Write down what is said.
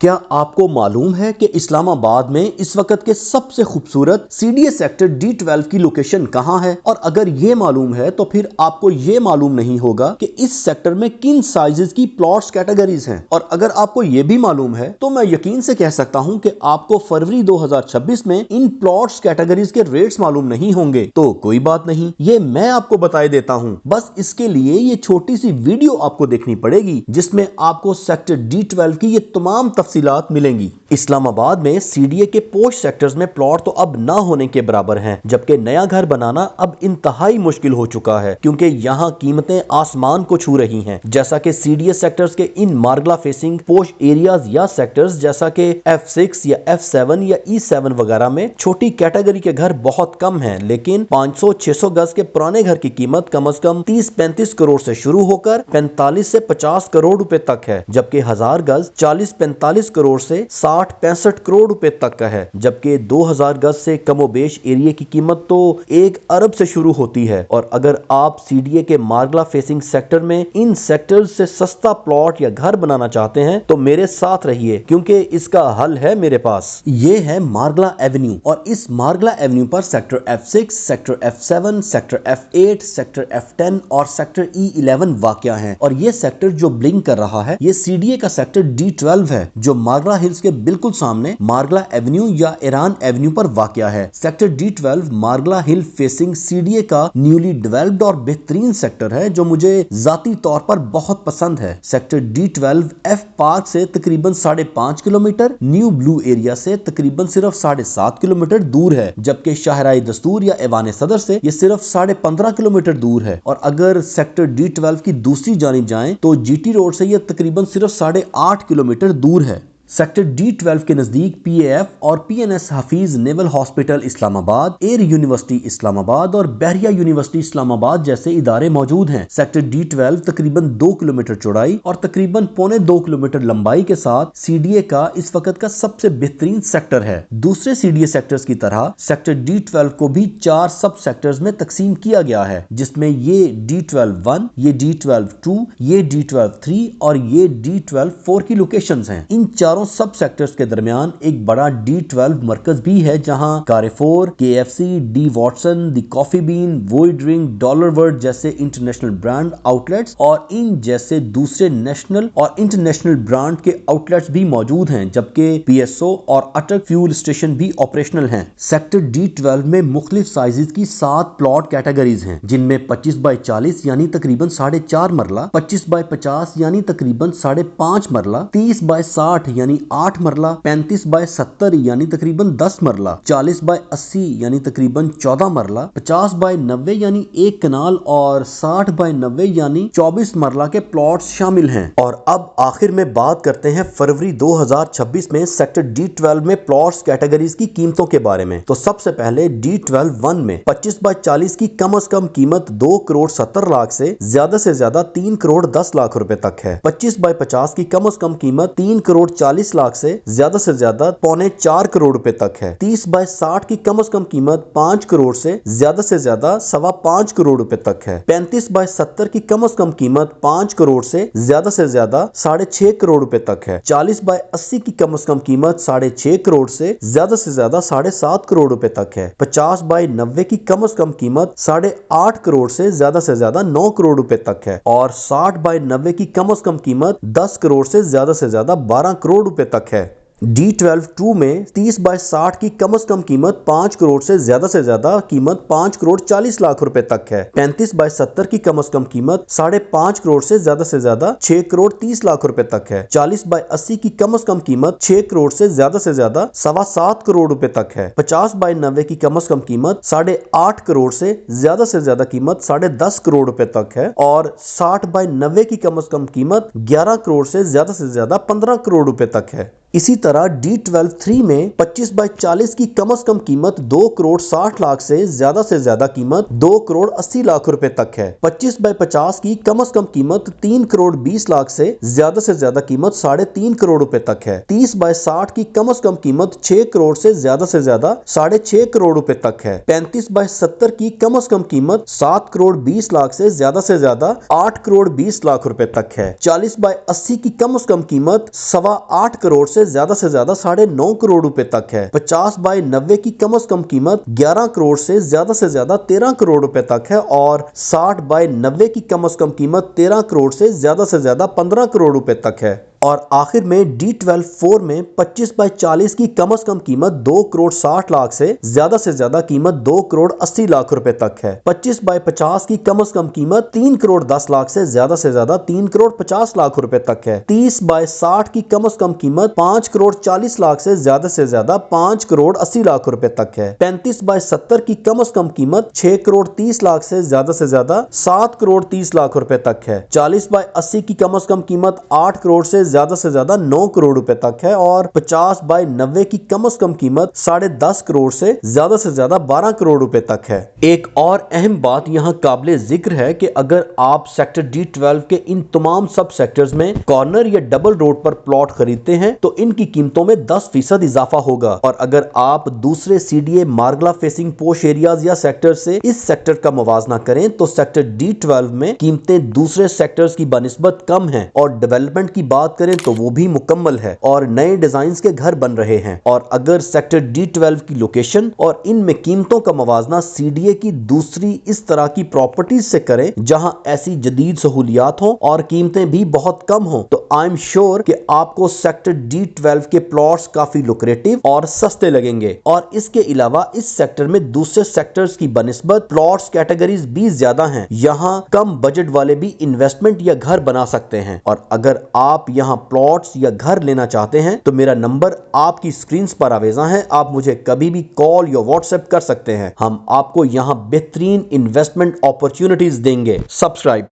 क्या आपको मालूम है कि इस्लामाबाद में इस वक्त के सबसे खूबसूरत सीडीए सेक्टर D12 की लोकेशन कहां है? और अगर ये मालूम है तो फिर आपको ये मालूम नहीं होगा कि इस सेक्टर में किन साइजेस की प्लॉट्स कैटेगरीज हैं। और अगर आपको ये भी मालूम है तो मैं यकीन से कह सकता हूं कि आपको फरवरी 2026 में इन प्लॉट्स कैटेगरीज के रेट्स मालूम नहीं होंगे। तो कोई बात नहीं, ये मैं आपको बताए देता हूं। बस इसके लिए ये छोटी सी वीडियो आपको देखनी पड़ेगी जिसमें आपको सेक्टर D12 की ये तमाम तफसीलात मिलेंगी। इस्लामाबाद में सीडीए के पोश सेक्टर्स में प्लॉट तो अब ना होने के बराबर हैं, जबकि नया घर बनाना अब इंतहाई मुश्किल हो चुका है क्योंकि यहाँ कीमतें आसमान को छू रही हैं। जैसा कि सीडीए सेक्टर्स के इन मार्गला फेसिंग पोश एरियाज या सेक्टर्स जैसा कि F6 या F7 या E7 वगैरह में छोटी कैटेगरी के घर बहुत कम हैं, लेकिन 500-600 गज के पुराने घर की कीमत कम से कम 30-35 करोड़ से शुरू होकर 45 से 50 करोड़ रुपए तक है, जबकि 1000 गज 40-45 करोड़ से 60-65 करोड़ रुपए तक का है। जबकि 2000 गज से कमोबेश एरिया की कीमत तो 1 अरब से शुरू होती है। और अगर आप सीडीए के मार्गला फेसिंग सेक्टर में इन सेक्टर से सस्ता प्लॉट या घर बनाना चाहते हैं तो मेरे साथ रहिए, क्योंकि इसका हल है मेरे पास। ये है मार्गला एवेन्यू और इस मार्गला एवेन्यू पर sector F6, sector F7, sector F8, sector F10 और सेक्टर E11 वाक़या है। और ये सेक्टर जो ब्लिंक कर रहा है ये सीडीए का सेक्टर D12 है जो मार्गला हिल्स के बिल्कुल सामने मार्गला एवेन्यू या ईरान एवेन्यू पर वाक़या है। सेक्टर D12 मार्गला हिल फेसिंग सीडीए का न्यूली डेवलप्ड और बेहतरीन सेक्टर है जो मुझे जाती तौर पर बहुत पसंद है। सेक्टर D12 F पार्क से तकरीबन 5.5 किलोमीटर, न्यू ब्लू एरिया से तकरीबन सिर्फ 7.5 किलोमीटर दूर है, जबकि शाहराई दस्तूर या ऐवान सदर से ये सिर्फ 15.5 किलोमीटर दूर है। और अगर सेक्टर D12 की दूसरी जानिब जाएं तो जीटी रोड से ये तकरीबन सिर्फ 8.5 किलोमीटर दूर है। सेक्टर D12 के नजदीक PAF और PNS Hafeez naval hospital Islamabad, air university Islamabad और बहरिया यूनिवर्सिटी इस्लामाबाद जैसे इदारे मौजूद हैं। सेक्टर D12 तकरीबन 2 किलोमीटर चौड़ाई और तकरीबन 2.25 किलोमीटर लंबाई के साथ सीडीए का इस वक्त का सबसे बेहतरीन सेक्टर है। दूसरे सीडीए सेक्टर्स की तरह सेक्टर D12 को भी 4 सब सेक्टर्स में तकसीम किया गया है, जिसमें ये D12-1, ये D12-2, ये D12-3 और ये D12-4 की लोकेशंस हैं। इन चारों सब सेक्टर्स के दरमियान एक बड़ा D12 मरकज भी है जहां कारेफोर, KFC, D Watson, the coffee bean, वोई ड्रिंक, डॉलर वर्ड जैसे इंटरनेशनल ब्रांड आउटलेट्स और इन जैसे दूसरे नेशनल और इंटरनेशनल ब्रांड के आउटलेट्स भी मौजूद हैं, जबकि PSO और अटक फ्यूल स्टेशन भी ऑपरेशनल हैं। सेक्टर D12 में मुख्तलिफ साइजेस की 7 प्लॉट कैटेगरीज हैं, जिनमें 25x40 यानी तकरीबन 4.5 मरला, 25x50 यानी तकरीबन 5.5 मरला, 30x60 यानी 8 मरला, 35x70 यानी तकरीबन 10 मरला, 40x80 यानी तकरीबन 14 मरला, 50x90 यानी 1 कनाल और 60x90 यानी 24 मरला के प्लॉट्स शामिल हैं। और अब आखिर में बात करते हैं फरवरी 2026 में सेक्टर D12 में प्लॉट्स कैटेगरीज की कीमतों के बारे में। तो सबसे पहले D12-1 में 25x40 की कम से कम कीमत 2 करोड़ 70 लाख से ज्यादा 3 करोड़ 10 लाख रुपए तक है। 25x50 की कम से कम कीमत 3 करोड़ 40 लाख से ज्यादा 3.25 करोड़ रुपए तक है। 30x60 की कम से कम कीमत 5 करोड़ से ज्यादा 5.25 करोड़ रुपए तक है। 35x70 की कम से कम कीमत 5 करोड़ से ज्यादा 6.5 करोड़ रुपए तक है। 40x80 की कम से कम कीमत 6.5 करोड़ से ज्यादा 7.5 करोड़ रुपए तक है। 50x90 की कम से कम कीमत 8.5 करोड़ से ज्यादा 9 करोड़ रुपए तक है। और 60x90 की कम से कम कीमत 10 करोड़ से ज्यादा 12 करोड़ रुपए तक है। D12-2 में 30x60 की कम से कम कीमत 5 करोड़ से ज्यादा कीमत 5 करोड़ 40 लाख रुपए तक है। 35x70 की कम से कम कीमत 5.5 करोड़ से ज्यादा 6 करोड़ 30 लाख रुपए तक है। 40x80 की कम से कम कीमत 6 करोड़ से ज्यादा 7.25 करोड़ रुपए तक है। 50x90 की कम से कम कीमत 8.5 करोड़ से ज्यादा कीमत 10.5 करोड़ रुपए तक है। और 60x90 की कम से कम कीमत 11 करोड़ से ज्यादा 15 करोड़ रुपए तक है। इसी तरह D12-3 में 25x40 की कम से कम कीमत 2 करोड़ 60 लाख से ज्यादा कीमत 2 करोड़ 80 लाख रुपए तक है। 25x50 की कम से कम कीमत 3 करोड़ 20 लाख से ज्यादा कीमत 3.5 करोड़ रुपए तक है। 30x60 की कम से कम कीमत 6 करोड़ से ज्यादा 6.5 करोड़ रुपए तक है। 35x70 की कम से कम कीमत 7 करोड़ 20 लाख से ज्यादा 8 करोड़ 20 लाख रुपए तक है। 40x80 की कम से कम कीमत 8.25 करोड़ से ज्यादा 9.5 करोड़ रुपए तक है। 50 बाय 90 की कम से कम कीमत 11 करोड़ से ज्यादा 13 करोड़ रुपए तक है और 60 बाय 90 की कम से कम कीमत 13 करोड़ से ज्यादा 15 करोड़ रुपए तक है। और आखिर में D12 में 25 बाय 40 की कम से कम कीमत 2 करोड़ 60 लाख से ज्यादा कीमत 2 करोड़ 80 लाख रुपए तक है। 25 बाय 50 की कम से कम कीमत 3 करोड़ 10 लाख से ज्यादा 3 करोड़ 50 लाख रुपए तक है। 30 बाय 60 की कम से कम कीमत 5 करोड़ 40 लाख से ज्यादा 5 करोड़ 80 लाख रुपए तक है। 35 बाय 70 की कम से कम कीमत 6 करोड़ 30 लाख से ज्यादा 7 करोड़ 30 लाख रुपए तक है। 40 बाय 80 की कम से कम कीमत 8 करोड़ से ज्यादा 9 करोड़ रुपए तक है और 50 बाय 90 की कम से कम कीमत 10.5 करोड़ से ज्यादा 12 करोड़ रुपए तक है। एक और अहम बात यहाँ काबिले जिक्र है कि अगर आप सेक्टर D12 के इन तमाम सब सेक्टर्स में कॉर्नर या डबल रोड पर प्लॉट खरीदते हैं तो इनकी कीमतों में 10% इजाफा होगा। और अगर आप दूसरे CDA मार्गला फेसिंग पोश एरियाज या सेक्टर से इस सेक्टर का मुवाजना करें तो सेक्टर D12 में कीमतें दूसरे सेक्टर्स की बनिस्बत कम हैं और डेवलपमेंट की बात करें तो वो भी मुकम्मल है और नए डिजाइन के घर बन रहे हैं। और अगर सेक्टर D12 की लोकेशन और इनमें कीमतों का मवाजना CDA की दूसरी इस तरह की प्रॉपर्टीज से करें जहां ऐसी जदीद सहूलियात हो और कीमतें भी बहुत कम हो तो आई एम श्योर कि आपको सेक्टर D12 के प्लॉट्स काफी लुक्रेटिव और सस्ते लगेंगे। और इसके अलावा इस सेक्टर में दूसरे सेक्टर्स की बनिस्बत प्लॉट्स कैटेगरीज भी ज्यादा हैं। यहाँ कम बजट वाले भी इन्वेस्टमेंट या घर बना सकते हैं। और अगर आप यहाँ प्लॉट्स या घर लेना चाहते हैं तो मेरा नंबर आपकी स्क्रीन पर आवेजा है। आप मुझे कभी भी कॉल या व्हाट्सएप कर सकते हैं। हम आपको यहाँ बेहतरीन इन्वेस्टमेंट अपॉर्चुनिटीज देंगे। सब्सक्राइब।